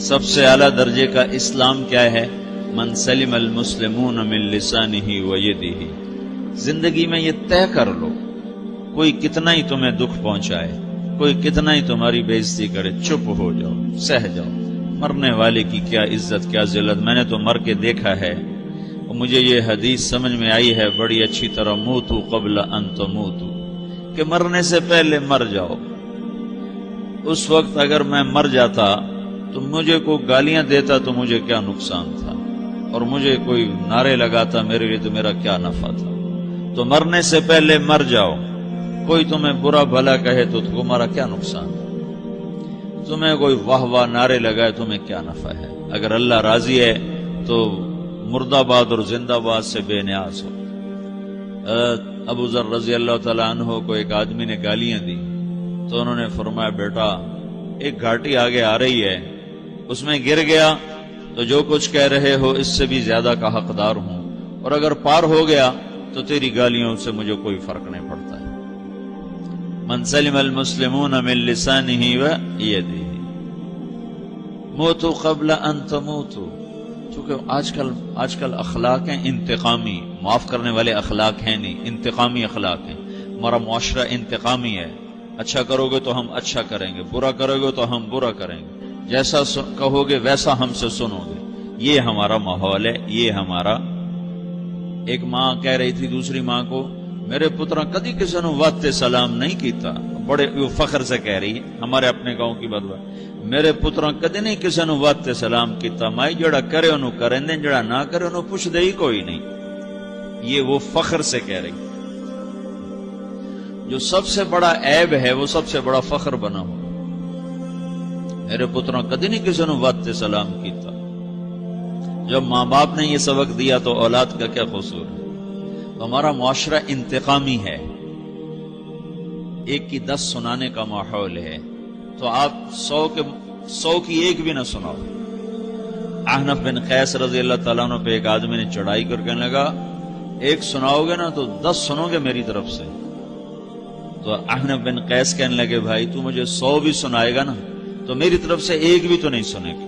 سب سے اعلیٰ درجے کا اسلام کیا ہے؟ من سلم المسلمون من لسانہ و یدہ۔ زندگی میں یہ طے کر لو، کوئی کتنا ہی تمہیں دکھ پہنچائے، کوئی کتنا ہی تمہاری بےعزتی کرے، چپ ہو جاؤ، سہ جاؤ۔ مرنے والے کی کیا عزت، کیا ذلت، میں نے تو مر کے دیکھا ہے، اور مجھے یہ حدیث سمجھ میں آئی ہے بڑی اچھی طرح، موتو قبل ان تموتو، کہ مرنے سے پہلے مر جاؤ۔ اس وقت اگر میں مر جاتا تو مجھے کوئی گالیاں دیتا تو مجھے کیا نقصان تھا، اور مجھے کوئی نعرے لگاتا میرے لیے تو میرا کیا نفع تھا۔ تو مرنے سے پہلے مر جاؤ، کوئی تمہیں برا بھلا کہے تو تمہارا کیا نقصان ہے، تمہیں کوئی واہ واہ نعرے لگائے تمہیں کیا نفع ہے۔ اگر اللہ راضی ہے تو مرد آباد اور زندہ باد سے بے نیاز ہو۔ ابو ذر رضی اللہ تعالیٰ عنہ کو ایک آدمی نے گالیاں دی تو انہوں نے فرمایا بیٹا ایک گھاٹی آگے آ رہی ہے، اس میں گر گیا تو جو کچھ کہہ رہے ہو اس سے بھی زیادہ کا حقدار ہوں، اور اگر پار ہو گیا تو تیری گالیوں سے مجھے کوئی فرق نہیں پڑتا ہے۔ من سلم المسلمون من لسانہ و یدہ موتوا قبل ان تموتوا۔ چونکہ آج کل اخلاق ہیں انتقامی، معاف کرنے والے اخلاق ہیں نہیں، انتقامی اخلاق ہیں۔ ہمارا معاشرہ انتقامی ہے، اچھا کرو گے تو ہم اچھا کریں گے، برا کرو گے تو ہم برا کریں گے، جیسا کہو گے ویسا ہم سے سنو گے۔ یہ ہمارا ماحول ہے، یہ ہمارا۔ ایک ماں کہہ رہی تھی دوسری ماں کو، میرے پترا کدی کسی نے واسطے سلام نہیں کیتا، بڑے فخر سے کہہ رہی ہے، ہمارے اپنے گاؤں کی بات، میرے پترا کدی نہیں کسی نے واسطے سلام کیتا، مائی جڑا کرے انہوں کریں دیں، جڑا نہ کرے انہوں پوچھ دے ہی کوئی نہیں۔ یہ وہ فخر سے کہہ رہی۔ جو سب سے بڑا عیب ہے وہ سب سے بڑا فخر بنا ہو۔ میرے پترا کدی نہیں کسی نے واسطے سلام کیتا۔ جب ماں باپ نے یہ سبق دیا تو اولاد کا کیا قصور ہے؟ تو ہمارا معاشرہ انتقامی ہے، ایک کی 10 سنانے کا ماحول ہے، تو آپ 100 کی ایک بھی نہ سناؤ۔ احنف بن قیس رضی اللہ تعالیٰ عنہ پہ ایک آدمی نے چڑھائی کر کہنے لگا ایک سناؤ گے نا تو 10 سنو گے میری طرف سے۔ تو احنف بن قیس کہنے لگے بھائی تو مجھے 100 بھی سنائے گا نا تو میری طرف سے ایک بھی تو نہیں سنے گا۔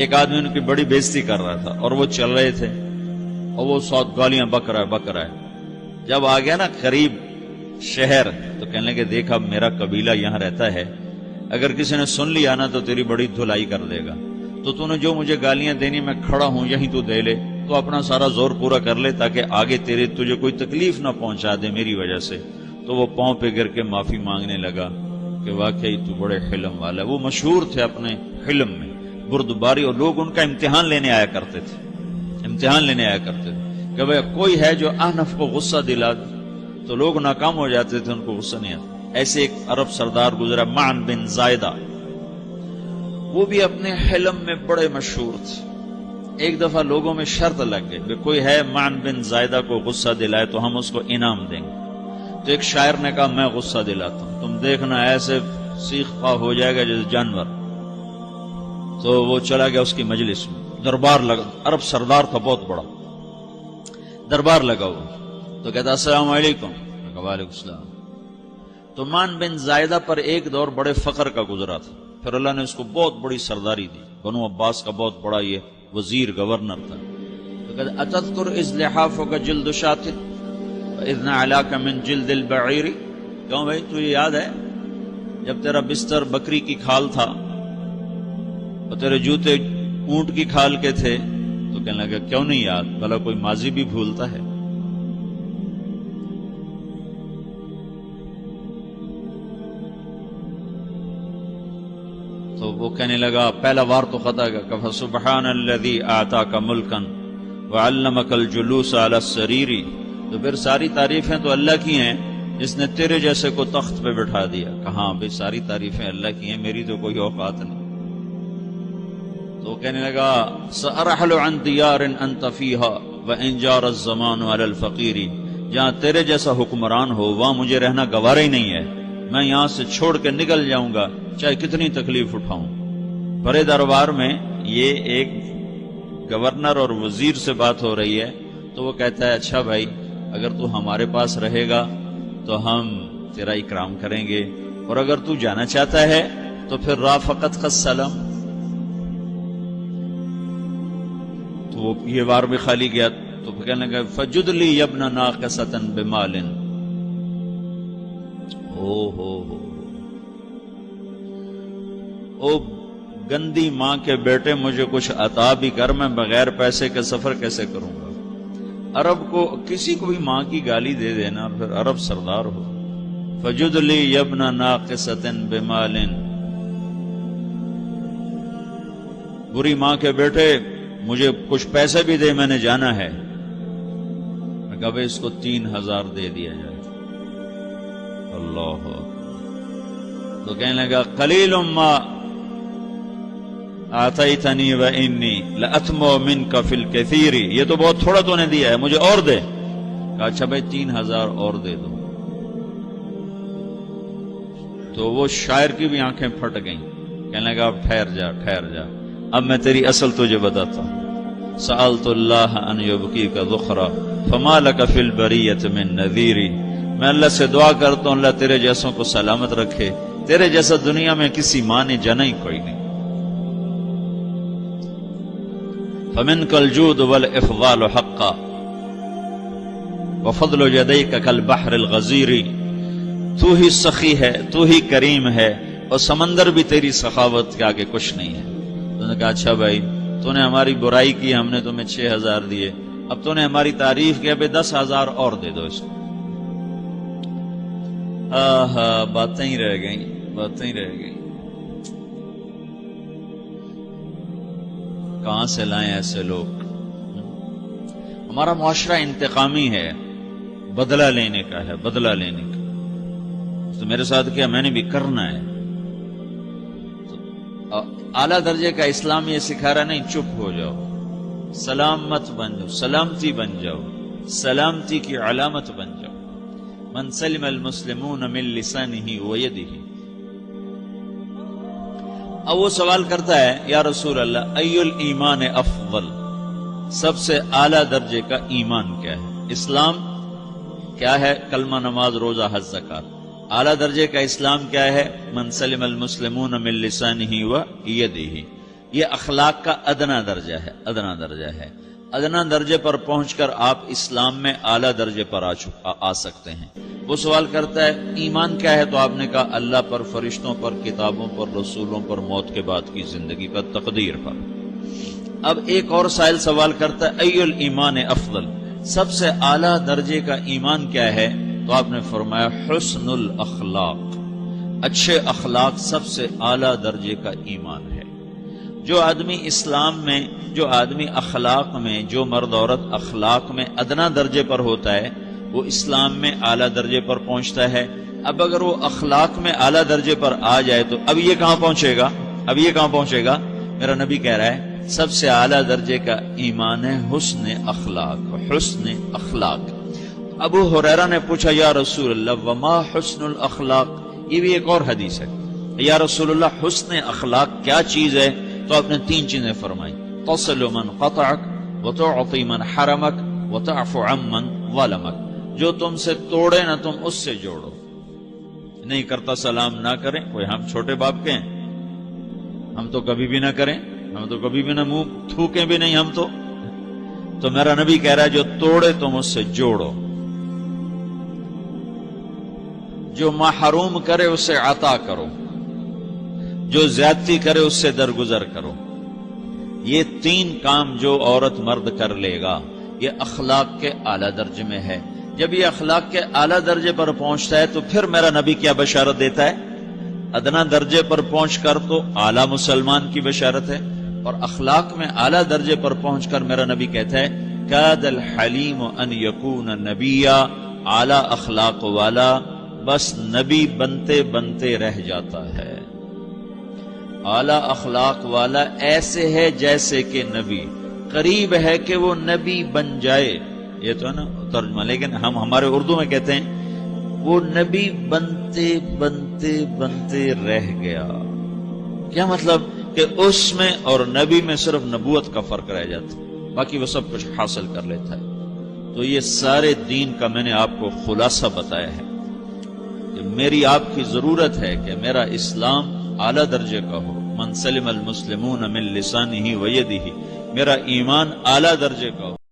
ایک آدمی ان کی بڑی بےزتی کر رہا تھا اور وہ چل رہے تھے اور وہ 100 گالیاں بک رہا ہے۔ جب آ گیا نا قریب شہر تو کہنے لگے دیکھ اب میرا قبیلہ یہاں رہتا ہے، اگر کسی نے سن لیا نا تو تیری بڑی دھلائی کر دے گا، تو نے جو مجھے گالیاں دینی میں کھڑا ہوں یہیں تو دے لے، تو اپنا سارا زور پورا کر لے تاکہ آگے تجھے کوئی تکلیف نہ پہنچا دے میری وجہ سے۔ تو وہ پاؤں پہ گر کے معافی مانگنے لگا کہ واقعی تو بڑے حلم والا ہے۔ وہ مشہور تھے اپنے حلم میں، بردباری، اور لوگ ان کا امتحان لینے آیا کرتے تھے کہ بھئی کوئی ہے جو احنف کو غصہ دلا دے، تو لوگ ناکام ہو جاتے تھے، ان کو غصہ نہیں آتا۔ ایسے ایک عرب سردار گزرا معن بن زائدہ، وہ بھی اپنے حلم میں بڑے مشہور تھے۔ ایک دفعہ لوگوں میں شرط لگ گئی کہ کوئی ہے معن بن زائدہ کو غصہ دلائے تو ہم اس کو انعام دیں گے۔ تو ایک شاعر نے کہا میں غصہ دلاتا ہوں، تم دیکھنا ایسے سیخ پا ہو جائے گا جیسے جانور۔ تو وہ چلا گیا اس کی مجلس میں، دربار لگا، عرب سردار تھا بہت بڑا، دربار لگا ہوا، تو کہتا السلام علیکم، وعلیکم السلام۔ تو معن بن زائدہ پر ایک دور بڑے فقر کا گزرا تھا، پھر اللہ نے اس کو بہت بڑی سرداری دی، بنو عباس کا بہت بڑا یہ وزیر گورنر تھا۔ تو کہتا اتذکر اذ لحافک جلد شاۃ واذ نعلاک من جلد البعیر، کیوں بھائی تجھے یاد ہے جب تیرا بستر بکری کی کھال تھا اور تیرے جوتے اونٹ کی کھال کے تھے؟ تو کہنے لگا کیوں نہیں یاد، بھلا کوئی ماضی بھی بھولتا ہے؟ تو وہ کہنے لگا پہلا وار تو خطا گا کہ فسبحان الذی آتاک ملکا وعلمک الجلوس علی السریر، تو پھر ساری تعریفیں تو اللہ کی ہیں جس نے تیرے جیسے کو تخت پہ بٹھا دیا۔ کہاں بھئی ساری تعریفیں اللہ کی ہیں، میری تو کوئی اوقات نہیں۔ تو کہنے لگا سأرحل عن دیار انت فیہا وان جار الزمان علی الفقیر، جہاں تیرے جیسا حکمران ہو وہاں مجھے رہنا گوارا ہی نہیں ہے، میں یہاں سے چھوڑ کے نکل جاؤں گا چاہے کتنی تکلیف اٹھاؤں۔ بڑے دربار میں یہ ایک گورنر اور وزیر سے بات ہو رہی ہے، تو وہ کہتا ہے اچھا بھائی اگر تو ہمارے پاس رہے گا تو ہم تیرا اکرام کریں گے، اور اگر تو جانا چاہتا ہے تو پھر رافقت کا سلام، تو وہ یہ بار بھی خالی گیا تو پھر کہنے لگا فجد لی یبن ناقصۃ بمال، او گندی ماں کے بیٹے مجھے کچھ عطا بھی کر، میں بغیر پیسے کے سفر کیسے کروں گا؟ عرب کو کسی کو بھی ماں کی گالی دے دینا پھر عرب سردار ہو۔ فجد لی یبن ناقصۃ بمال، بری ماں کے بیٹے مجھے کچھ پیسے بھی دے، میں نے جانا ہے۔ میں کہا بھائی اس کو 3000 دے دیا جائے۔ اللہ، تو کہنے لگا قلیل ما آتیتنی وانی لأطمع منک فی الکثیر، یہ تو بہت تھوڑا تو نے دیا ہے، مجھے اور دے۔ کہا اچھا بھائی 3000 اور دے دو۔ تو وہ شاعر کی بھی آنکھیں پھٹ گئیں، کہنے لگا اب ٹھہر جا ٹھہر جا، اب میں تیری اصل تجھے بتاتا ہوں۔ سألت اللہ ان یبقیک ذخرا فما لک فی البریۃ من نذیر، میں اللہ سے دعا کرتا ہوں اللہ تیرے جیسوں کو سلامت رکھے، تیرے جیسا دنیا میں کسی ماں نے جنا ہی کوئی نہیں۔ فمنک الجود والافضال حقا وفضل یدیک کالبحر الغزیر، تو ہی سخی ہے، تو ہی کریم ہے، اور سمندر بھی تیری سخاوت کے آگے کچھ نہیں ہے۔ تو نے کہا اچھا بھائی تو نے ہماری برائی کی، ہم نے تمہیں 6000 دیے، اب تو نے ہماری تعریف کی، اب 10,000 اور دے دو اس کو۔ باتیں ہی رہ گئیں، باتیں ہی رہ گئیں۔ کہاں سے لائیں ایسے لوگ؟ ہمارا معاشرہ انتقامی ہے، بدلہ لینے کا ہے، بدلہ لینے کا۔ تو میرے ساتھ کیا میں نے بھی کرنا ہے۔ تو اعلیٰ درجے کا اسلام یہ سکھا رہا نہیں چپ ہو جاؤ، سلام مت بن جاؤ، سلامتی بن جاؤ، سلامتی کی علامت بن جاؤ۔ من سلم المسلمون من لسانہ ویدہ۔ اب وہ سوال کرتا ہے یا رسول اللہ ای الایمان افضل، سب سے اعلیٰ درجے کا ایمان کیا ہے؟ اسلام کیا ہے؟ کلمہ، نماز، روزہ، حج، زکوٰۃ۔ اعلیٰ درجے کا اسلام کیا ہے؟ من سلم المسلمون من لسانہ ویدہ۔ یہ اخلاق کا ادنا درجہ ہے، ادنا درجہ ہے۔ ادنا درجے پر پہنچ کر آپ اسلام میں اعلیٰ درجے پر آ سکتے ہیں۔ وہ سوال کرتا ہے ایمان کیا ہے؟ تو آپ نے کہا اللہ پر، فرشتوں پر، کتابوں پر، رسولوں پر، موت کے بعد کی زندگی پر، تقدیر پر۔ اب ایک اور سائل سوال کرتا ہے ای الایمان افضل، سب سے اعلیٰ درجے کا ایمان کیا ہے؟ تو آپ نے فرمایا حسن الاخلاق، اچھے اخلاق سب سے اعلیٰ درجے کا ایمان ہے۔ جو آدمی اسلام میں، جو آدمی اخلاق میں، جو مرد عورت اخلاق میں ادنا درجے پر ہوتا ہے وہ اسلام میں اعلیٰ درجے پر پہنچتا ہے۔ اب اگر وہ اخلاق میں اعلیٰ درجے پر آ جائے تو اب یہ کہاں پہنچے گا؟ اب یہ کہاں پہنچے گا؟ میرا نبی کہہ رہا ہے سب سے اعلیٰ درجے کا ایمان ہے حسن اخلاق، حسن اخلاق۔ ابو ہریرہ نے پوچھا یا رسول اللہ وما حسن الاخلاق، یہ بھی ایک اور حدیث ہے، یا رسول اللہ حسن اخلاق کیا چیز ہے؟ تو آپ نے 3 چیزیں فرمائی، تصل من قطعک وتعطی من حرمک وتعفو عمن ظلمک، جو تم سے توڑے نہ تم اس سے جوڑو، نہیں کرتا سلام نہ کریں، کوئی ہم چھوٹے باپ کے ہیں، ہم تو کبھی بھی نہ کریں، ہم تو کبھی بھی نہ منہ تھوکیں بھی نہیں، ہم تو میرا نبی کہہ رہا ہے جو توڑے تم اس سے جوڑو، جو محروم کرے اسے عطا کرو، جو زیادتی کرے اس سے درگزر کرو۔ یہ 3 کام جو عورت مرد کر لے گا یہ اخلاق کے اعلیٰ درجے میں ہے۔ جب یہ اخلاق کے اعلیٰ درجے پر پہنچتا ہے تو پھر میرا نبی کیا بشارت دیتا ہے؟ ادنا درجے پر پہنچ کر تو اعلیٰ مسلمان کی بشارت ہے، اور اخلاق میں اعلیٰ درجے پر پہنچ کر میرا نبی کہتا ہے کاد الحلیم ان یکون نبیا، اعلیٰ اخلاق والا بس نبی بنتے بنتے رہ جاتا ہے۔ اعلیٰ اخلاق والا ایسے ہے جیسے کہ نبی، قریب ہے کہ وہ نبی بن جائے، یہ تو ہے نا ترجمہ، لیکن ہم ہمارے اردو میں کہتے ہیں وہ نبی بنتے بنتے بنتے رہ گیا۔ کیا مطلب؟ کہ اس میں اور نبی میں صرف نبوت کا فرق رہ جاتا ہے، باقی وہ سب کچھ حاصل کر لیتا ہے۔ تو یہ سارے دین کا میں نے آپ کو خلاصہ بتایا ہے کہ میری آپ کی ضرورت ہے کہ میرا اسلام اعلیٰ درجے کا ہو، من سلم المسلمون من لسانہ و یدہ، میرا ایمان اعلیٰ درجے کا ہو۔